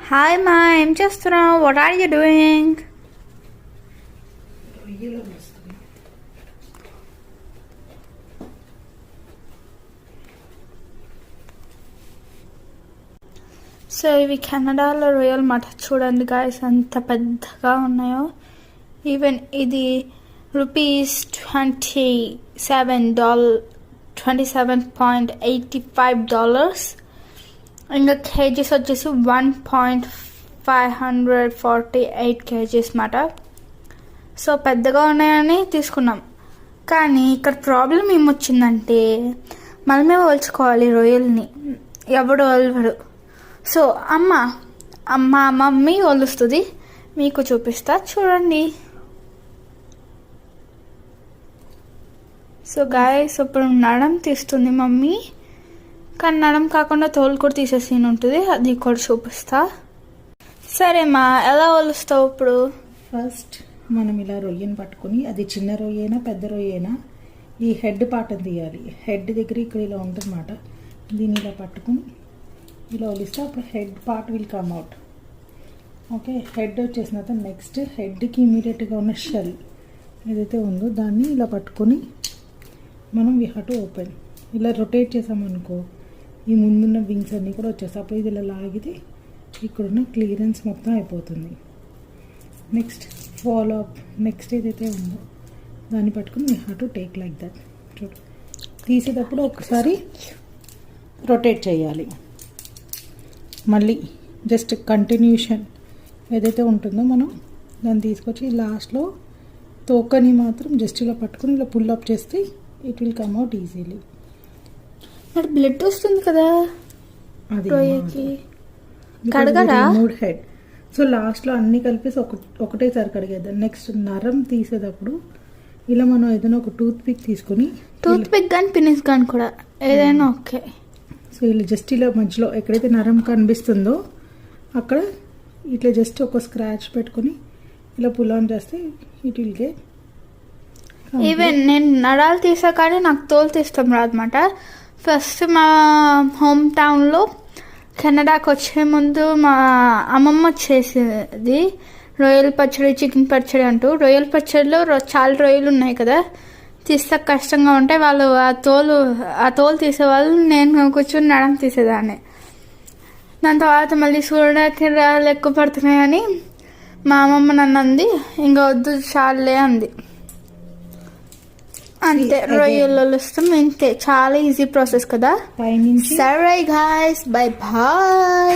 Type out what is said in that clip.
Hi మా, ఏం చేస్తున్నావు? What are you doing? So ఇవి కెనడాలో రొయ్యల్ మాట. చూడండి గాయస్ ఎంత పెద్దగా ఉన్నాయో. ఈవెన్ ఇది $27.85. ఇంకా కేజీస్ వచ్చేసి 1.548 kgs మాట. సో పెద్దగా ఉన్నాయని తీసుకున్నాం. కానీ ఇక్కడ ప్రాబ్లం ఏమొచ్చిందంటే మనమే వలుచుకోవాలి రొయ్యల్ని, ఎవడు వలవడు. సో మమ్మీ వలుస్తుంది, మీకు చూపిస్తా చూడండి. సో గాయస్ ఇప్పుడు నడం తీస్తుంది మమ్మీ, కానీ నడం కాకుండా తోలు కూడా తీసే సీన్ ఉంటుంది, అది కూడా చూపిస్తా. సరే మా, ఎలా వలుస్తావు ఇప్పుడు? ఫస్ట్ మనం ఇలా రొయ్యను పట్టుకొని, అది చిన్న రొయ్యైనా పెద్ద రొయ్యైనా ఈ హెడ్ పార్ట్ని తీయాలి. హెడ్ దగ్గర ఇక్కడ ఇలా ఉంటుందన్నమాట. దీన్ని ఇలా పట్టుకొని ఇలా వలిస్తే అప్పుడు head part will come out. Okay, head వచ్చేసిన తర్వాత నెక్స్ట్ హెడ్కి ఇమీడియట్గా ఉన్న షెల్ ఏదైతే ఉందో దాన్ని ఇలా పట్టుకొని మనం వీ హ్యావ్ టు ఓపెన్. ఇలా రొటేట్ చేసామనుకో ఈ ముందున్న వింగ్స్ అన్నీ కూడా వచ్చేస్తాయి. అప్పుడు ఇది ఇలా లాగితే ఇక్కడున్న క్లియరెన్స్ మొత్తం అయిపోతుంది. నెక్స్ట్ ఫాలో అప్, నెక్స్ట్ ఏదైతే ఉందో దాన్ని పట్టుకుని we have to take like that. చూడు, తీసేటప్పుడు ఒకసారి రొటేట్ చేయాలి. మళ్ళీ జస్ట్ కంటిన్యూషన్ ఏదైతే ఉంటుందో మనం దాన్ని తీసుకొచ్చి లాస్ట్లో తోకని మాత్రం జస్ట్ ఇలా పట్టుకుని ఇలా పుల్ అప్ చేస్తే it will come out easily. మరి బ్లడ్ వస్తుంది కదా అది కడగరా? హెడ్. సో లాస్ట్లో అన్నీ కలిపేసి ఒకటేసారి కడిగేద్దాం. నెక్స్ట్ నరం తీసేటప్పుడు ఇలా మనం ఏదైనా ఒక టూత్ పిక్ తీసుకొని, టూత్ పిక్ కానీ పినిస్ కానీ కూడా ఏదైనా ఓకే. సో ఇలా జస్ట్ ఇలా మధ్యలో ఎక్కడైతే నరం కనిపిస్తుందో అక్కడ ఇట్లా జస్ట్ ఒక స్క్రాచ్ పెట్టుకొని ఇలా పుల్ ఆన్ చేస్తే ఇట్ విల్ గెట్. ఈవెన్ నేను నరాలు తీసా కానీ నాకు తోలు తీస్తాం రాదన్నమాట. ఫస్ట్ మా హోమ్ టౌన్లో కెనడాకి వచ్చే ముందు మా అమ్మమ్మ చేసేది రొయ్యల పచ్చడి, చికెన్ పచ్చడి అంటూ. రొయ్యల పచ్చడిలో చాలా రొయ్యలు ఉన్నాయి కదా, తీస్తే కష్టంగా ఉంటాయి. వాళ్ళు ఆ తోలు తీసేవాళ్ళు, నేను కూర్చొని నడం తీసేదాన్ని. దాని తర్వాత మళ్ళీ చూడడానికి ఎక్కువ పడుతున్నాయని మా అమ్మమ్మ నన్ను అంది, ఇంకా వద్దు చాలే అంది. అంతే, రొయ్యలు వలుస్తాం ఇంతే, చాలా ఈజీ ప్రాసెస్ కదా. పైనుంచి సరే గాయ్స్, బై బాయ్.